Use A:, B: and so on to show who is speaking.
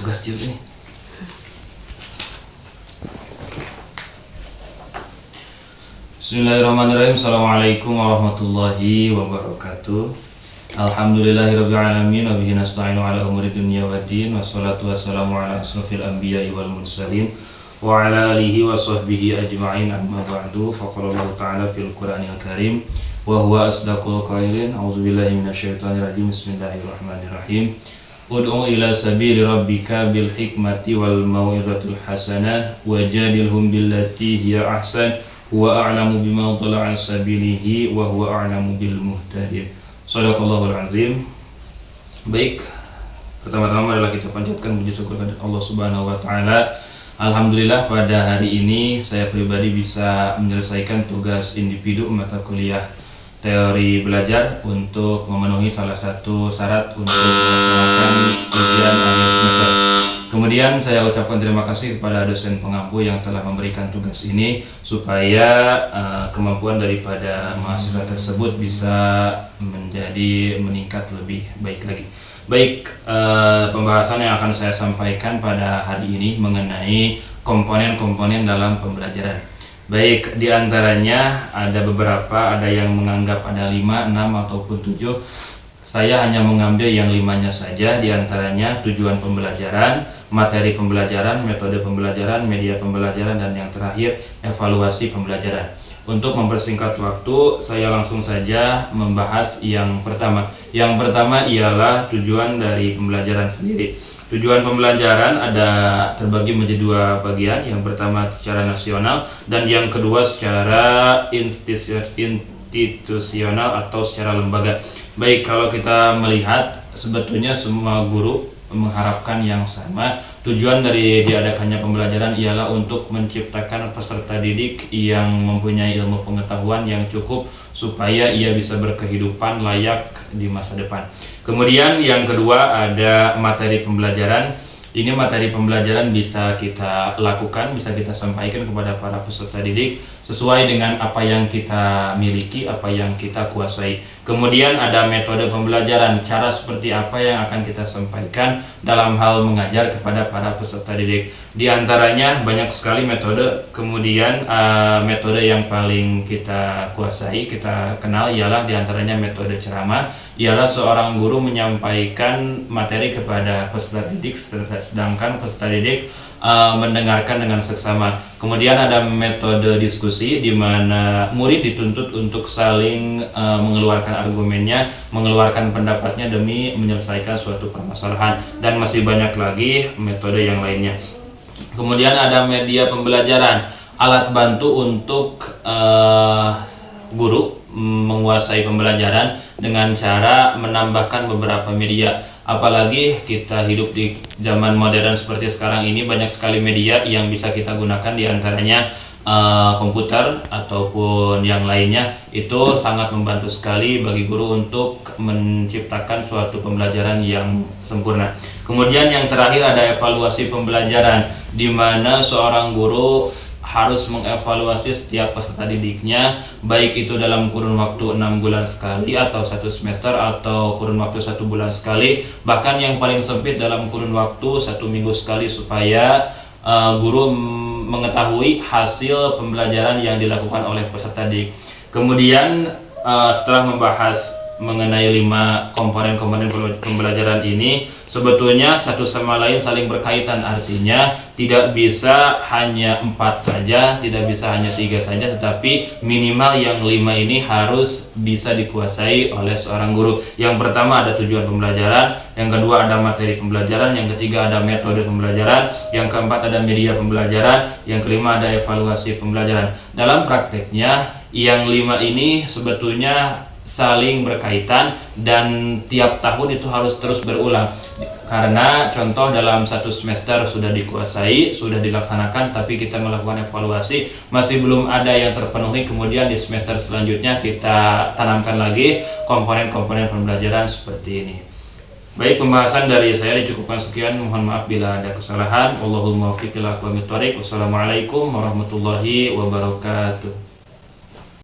A: tugas cium ini. Bismillahirrahmanirrahim. Assalamualaikum warahmatullahi wabarakatuh. Alhamdulillahirabbil alamin wa bihi nasta'inu ala umuri dunya waddin wassalatu wassalamu ala asrofil anbiya'i wal mursalin wa ala alihi wa sahbihi ajma'in amma ba'du. Faqala Allah ta'ala fil Qur'anil Karim wa huwa asdaqul qailin. A'udzubillahi minasyaitonir rajim. Bismillahirrahmanirrahim. Ud'u ila sabili rabbika bil hikmati wal mau'izatil hasanah wajadilhum billati hiya ahsan huwa a'lamu bima dhalla an sabilihi wa huwa a'lamu bil muhtadin. Shadaqallahul azim. Baik, pertama-tama adalah kita panjatkan puji syukur kepada Allah Subhanahu wa taala. Alhamdulillah pada hari ini saya pribadi bisa menyelesaikan tugas individu mata kuliah teori belajar untuk memenuhi salah satu syarat untuk melaksanakan ujian akhir semester. Kemudian saya ucapkan terima kasih kepada dosen pengampu yang telah memberikan tugas ini supaya kemampuan daripada mahasiswa tersebut bisa meningkat lebih baik lagi. Baik, pembahasan yang akan saya sampaikan pada hari ini mengenai komponen-komponen dalam pembelajaran. Baik, diantaranya ada beberapa, ada yang menganggap ada 5, 6 ataupun 7. Saya hanya mengambil yang 5-nya saja, diantaranya tujuan pembelajaran, materi pembelajaran, metode pembelajaran, media pembelajaran, dan yang terakhir evaluasi pembelajaran. Untuk mempersingkat waktu, saya langsung saja membahas yang pertama. Yang pertama ialah tujuan dari pembelajaran sendiri. Tujuan pembelajaran ada terbagi menjadi 2 bagian. Yang pertama secara nasional dan yang kedua secara institusional atau secara lembaga. Baik, kalau kita melihat sebetulnya semua guru mengharapkan yang sama. Tujuan dari diadakannya pembelajaran ialah untuk menciptakan peserta didik yang mempunyai ilmu pengetahuan yang cukup supaya ia bisa berkehidupan layak di masa depan. Kemudian yang kedua ada materi pembelajaran. Ini materi pembelajaran bisa kita lakukan, bisa kita sampaikan kepada para peserta didik sesuai dengan apa yang kita miliki, apa yang kita kuasai. Kemudian ada metode pembelajaran, cara seperti apa yang akan kita sampaikan dalam hal mengajar kepada para peserta didik. Di antaranya banyak sekali metode. Kemudian metode yang paling kita kuasai, kita kenal ialah di antaranya metode ceramah. Ialah seorang guru menyampaikan materi kepada peserta didik, sedangkan peserta didik mendengarkan dengan seksama. Kemudian ada metode diskusi di mana murid dituntut untuk saling mengeluarkan argumennya, mengeluarkan pendapatnya demi menyelesaikan suatu permasalahan, dan masih banyak lagi metode yang lainnya. Kemudian ada media pembelajaran, alat bantu untuk guru menguasai pembelajaran dengan cara menambahkan beberapa media. Apalagi kita hidup di zaman modern seperti sekarang ini, banyak sekali media yang bisa kita gunakan, diantaranya komputer ataupun yang lainnya. Itu sangat membantu sekali bagi guru untuk menciptakan suatu pembelajaran yang sempurna. Kemudian yang terakhir ada evaluasi pembelajaran, di mana seorang guru harus mengevaluasi setiap peserta didiknya, baik itu dalam kurun waktu 6 bulan sekali atau 1 semester atau kurun waktu 1 bulan sekali, bahkan yang paling sempit dalam kurun waktu 1 minggu sekali, supaya guru mengetahui hasil pembelajaran yang dilakukan oleh peserta didik. Kemudian setelah membahas mengenai 5 komponen-komponen pembelajaran ini, sebetulnya satu sama lain saling berkaitan. Artinya tidak bisa hanya 4 saja, tidak bisa hanya 3 saja, tetapi minimal yang 5 ini harus bisa dikuasai oleh seorang guru. Yang pertama ada tujuan pembelajaran, yang kedua ada materi pembelajaran, yang ketiga ada metode pembelajaran, yang keempat ada media pembelajaran, yang kelima ada evaluasi pembelajaran. Dalam prakteknya yang 5 ini sebetulnya saling berkaitan dan tiap tahun itu harus terus berulang. Karena contoh dalam 1 semester sudah dikuasai, sudah dilaksanakan, tapi kita melakukan evaluasi masih belum ada yang terpenuhi, kemudian di semester selanjutnya kita tanamkan lagi komponen-komponen pembelajaran seperti ini. Baik, pembahasan dari saya dicukupkan sekian. Mohon maaf bila ada kesalahan. Wallahul muwaffiq ila aqwamit thoriq. Wassalamualaikum warahmatullahi wabarakatuh.